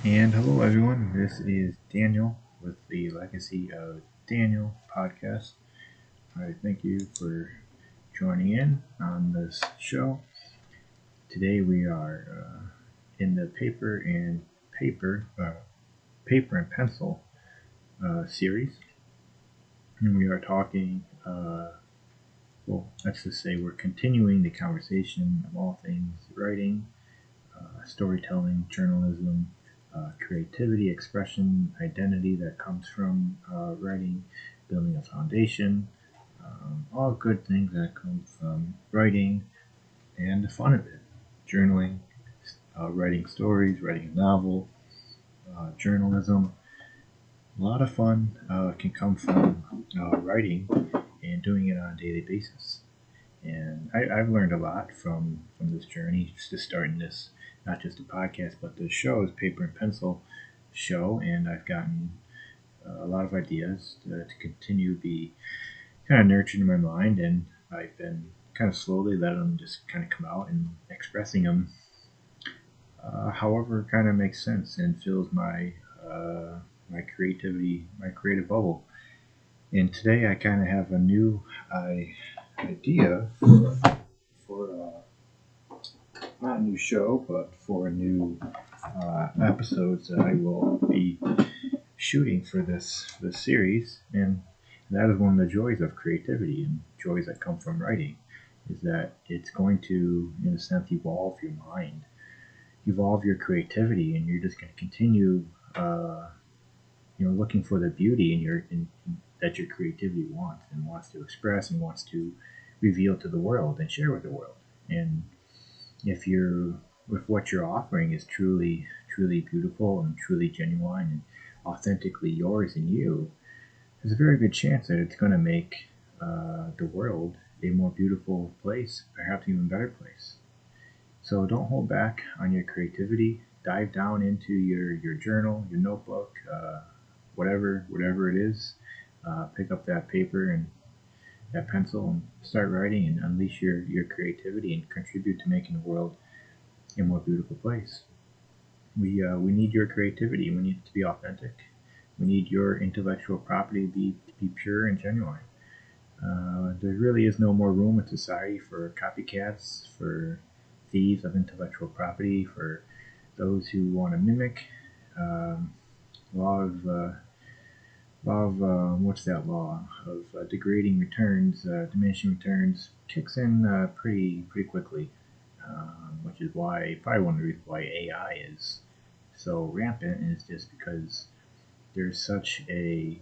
And hello, everyone. This is Daniel with the Legacy of Daniel podcast. I thank you for joining in on this show. Today we are in the paper, paper and pencil series, and we are talking. Let's just say we're continuing the conversation of all things writing, storytelling, journalism, creativity, expression, identity that comes from writing, building a foundation, all good things that come from writing and the fun of it. Journaling, writing stories, writing a novel, journalism. A lot of fun can come from writing and doing it on a daily basis. And I've learned a lot from this journey, just starting this, not just a podcast, but the show is Paper and Pencil show, and I've gotten a lot of ideas to continue to be kind of nurtured in my mind, and I've been kind of slowly letting them just kind of come out and expressing them, however, kind of makes sense and fills my creativity, my creative bubble. And today I kind of have a new idea for not a new show, but for a new episodes that I will be shooting for this series. And that is one of the joys of creativity and joys that come from writing, is that it's going to, in a sense, evolve your mind, evolve your creativity, and you're just going to continue, looking for the beauty that your creativity wants to express and wants to reveal to the world and share with the world. And if what you're offering is truly beautiful and truly genuine and authentically yours and you, there's a very good chance that it's going to make the world a more beautiful place, perhaps even better place. So don't hold back on your creativity. Dive down into your journal, your notebook, whatever it is. Pick up that paper and that pencil and start writing and unleash your creativity and contribute to making the world a more beautiful place. We need your creativity. We need it to be authentic. We need your intellectual property to be pure and genuine. There really is no more room in society for copycats, for thieves of intellectual property, for those who want to mimic. Law of what's that law of degrading returns, diminishing returns kicks in pretty quickly, which is why probably one of the reasons why AI is so rampant is just because there's such a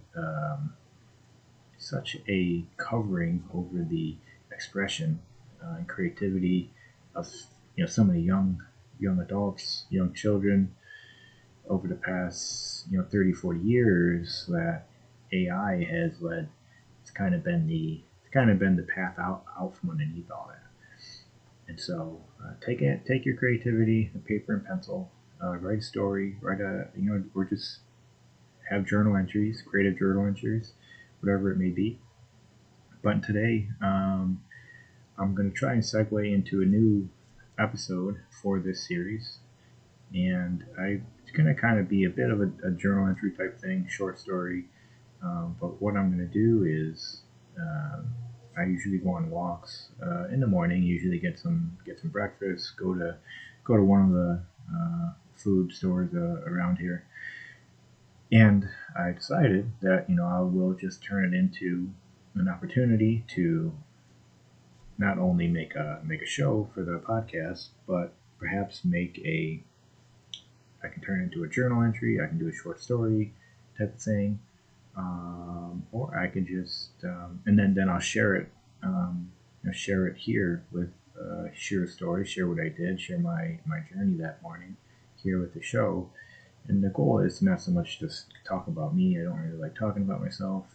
covering over the expression and creativity of so many young adults, young children over the past 30, 40 years that AI has led. It's kind of been the path out from underneath all that. And so take your creativity, the paper and pencil, write a story, or just have journal entries, creative journal entries, whatever it may be. But today, I'm going to try and segue into a new episode for this series, and it's going to kind of be a bit of a journal entry type thing, short story. But what I'm going to do is I usually go on walks in the morning. Usually get some breakfast. Go to one of the food stores around here, and I decided that I will just turn it into an opportunity to not only make a show for the podcast, but perhaps I can turn it into a journal entry. I can do a short story type of thing, or I can just and then I'll share it, share it here with share a story, share what I did, share my journey that morning here with the show. And the goal is not so much just talk about me. I don't really like talking about myself.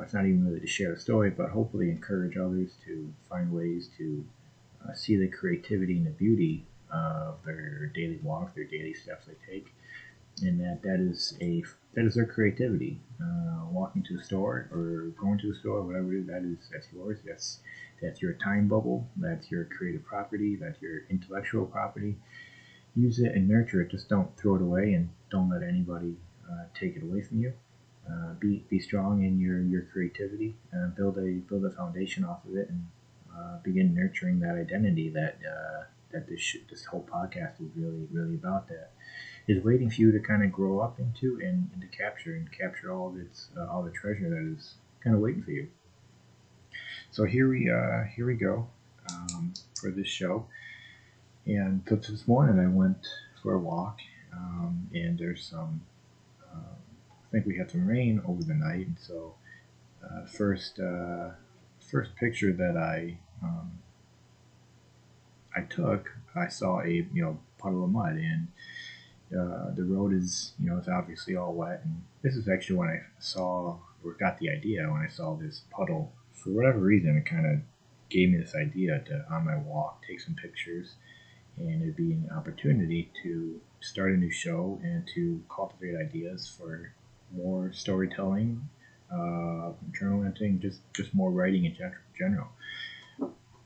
It's not even really to share a story, but hopefully encourage others to find ways to see the creativity and the beauty of their daily walk, their daily steps they take, and that is their creativity. Walking to the store or going to the store, whatever it is, that's yours. That's your time bubble. That's your creative property. That's your intellectual property. use it and nurture it. Just don't throw it away and don't let anybody take it away from you. Be strong in your creativity. Build a foundation off of it, and begin nurturing that identity that this whole podcast is really about. That is waiting for you to kind of grow up into and to capture all of its all the treasure that is kind of waiting for you. So here we go for this show. And so this morning I went for a walk, and there's some. I think we had some rain over the night, and so first picture that I took, I saw a puddle of mud, and the road is it's obviously all wet. And this is actually when I saw or got the idea when I saw this puddle. For whatever reason, it kind of gave me this idea to on my walk take some pictures, and it'd be an opportunity to start a new show and to cultivate ideas for more storytelling, journal entering, just more writing in general.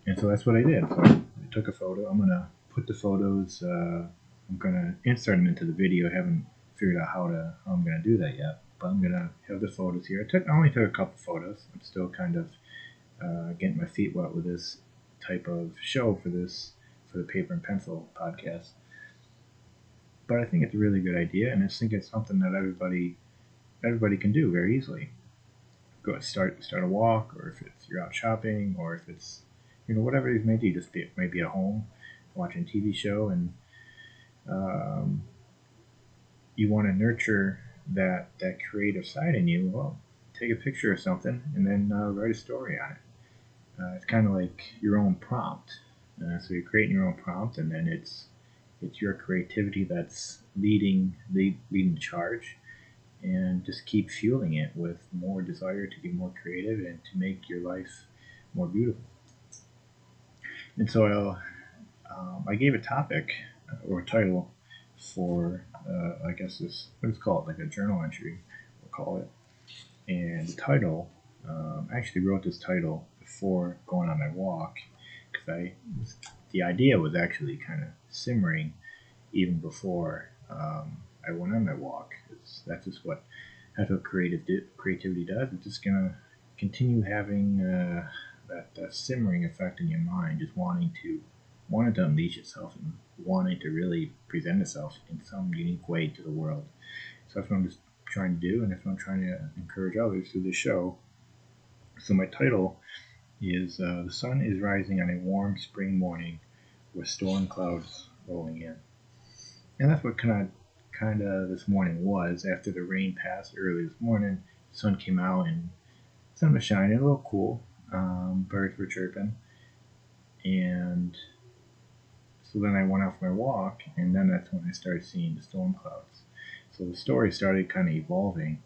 And so that's what I did. So I took a photo. I'm gonna put the photos. I'm gonna insert them into the video. I haven't figured out how I'm gonna do that yet, but I'm gonna have the photos here. I only took a couple photos. I'm still kind of getting my feet wet with this type of show for the paper and pencil podcast. But I think it's a really good idea, and I think it's something that everybody can do very easily. Go start a walk, or if it's you're out shopping, or if it's whatever it may be, just maybe at home watching a TV show, and um, you want to nurture that creative side in you. Well, take a picture of something and then write a story on it. It's kind of like your own prompt. So you're creating your own prompt, and then it's your creativity that's leading the charge, and just keep fueling it with more desire to be more creative and to make your life more beautiful. And so I gave a topic or a title for I guess this let's call it like a journal entry. We'll call it. And the title, I actually wrote this title before going on my walk because the idea was actually kind of simmering even before I went on my walk. That's what creativity does. It's just gonna continue having that simmering effect in your mind, just wanting to unleash itself and wanting to really present itself in some unique way to the world. So that's what I'm just trying to do, and that's what I'm trying to encourage others through this show. So my title is "The Sun is Rising on a Warm Spring Morning with Storm Clouds Rolling In," and that's what kind of this morning was. After the rain passed early this morning, the sun came out and the sun was shining, a little cool. Birds were chirping, and so then I went out for my walk, and then that's when I started seeing the storm clouds. So the story started kind of evolving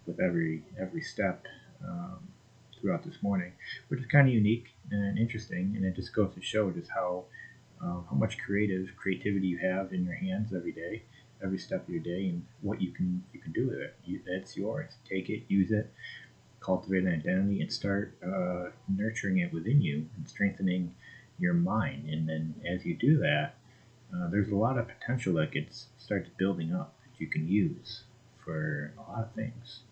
with every step throughout this morning, which is kind of unique and interesting, and it just goes to show just how much creativity you have in your hands every day, every step of your day, and what you can do with it. It's yours. Take it, use it, cultivate an identity, and start nurturing it within you and strengthening your mind. And then as you do that, there's a lot of potential that starts building up that you can use for a lot of things.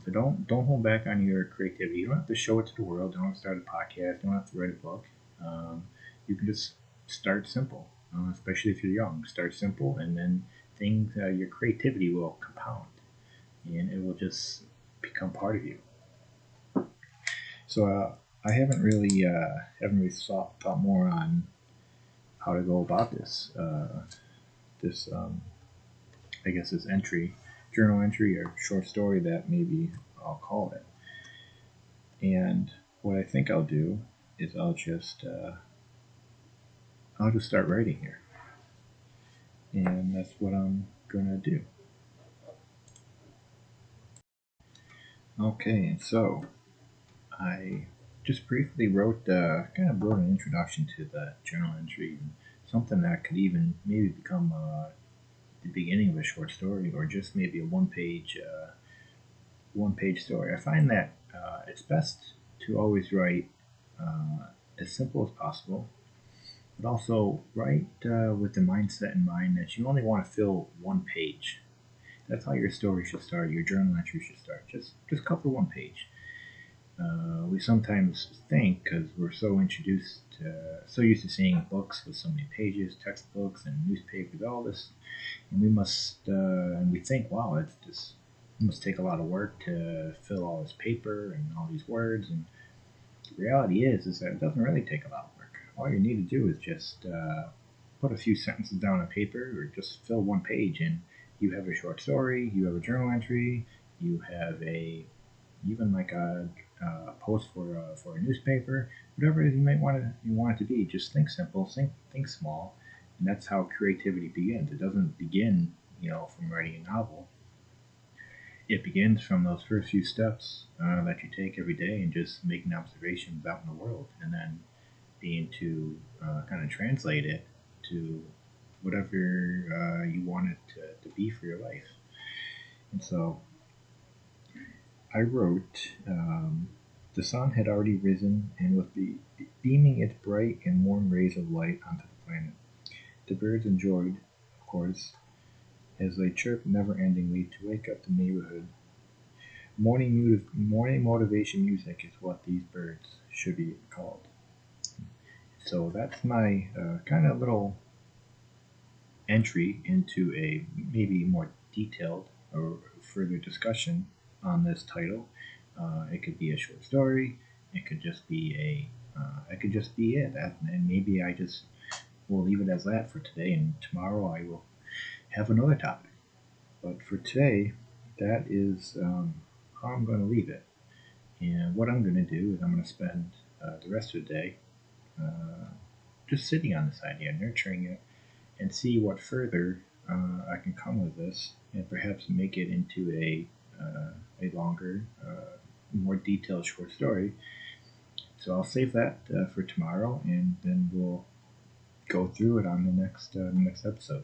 So don't hold back on your creativity. You don't have to show it to the world. You don't have to start a podcast. You don't have to write a book. You can just start simple, especially if you're young. Start simple, and then your creativity will compound, and it will just become part of you. So I haven't really thought more on how to go about this I guess this journal entry or short story that maybe I'll call it. And what I think I'll do is I'll just start writing here, and that's what I'm gonna do. Okay, and so I just briefly kind of wrote an introduction to the journal entry, and something that could even maybe become the beginning of a short story, or just maybe a one page story. I find that it's best to always write as simple as possible, but also write with the mindset in mind that you only want to fill one page. That's how your story should start. Your journal entry should start. Just cover one page. We sometimes think because we're so used to seeing books with so many pages, textbooks and newspapers, all this, and and we think, wow, it must take a lot of work to fill all this paper and all these words. And the reality is that it doesn't really take a lot of work. All you need to do is just put a few sentences down on paper, or just fill one page, and you have a short story, you have a journal entry, you have a even like a post for a newspaper, whatever it is you want it to be. Just think simple, think small, and that's how creativity begins. It doesn't begin, from writing a novel. It begins from those first few steps that you take every day, and just making observations out in the world, and then being to kind of translate it to whatever you want it to be for your life. And so I wrote, the sun had already risen and was beaming its bright and warm rays of light onto the planet. The birds enjoyed, of course, as they chirped never-endingly to wake up the neighborhood. Morning motivation music is what these birds should be called. So that's my kind of little entry into a maybe more detailed or further discussion on this title. It could be a short story. It could just be it could just be it, and maybe I just will leave it as that for today. And tomorrow I will have another topic. But for today, that is how I'm going to leave it. And what I'm going to do is I'm going to spend the rest of the day uh, just sitting on this idea, nurturing it, and see what further I can come with this, and perhaps make it into a longer, more detailed short story. So I'll save that for tomorrow, and then we'll go through it on the next episode.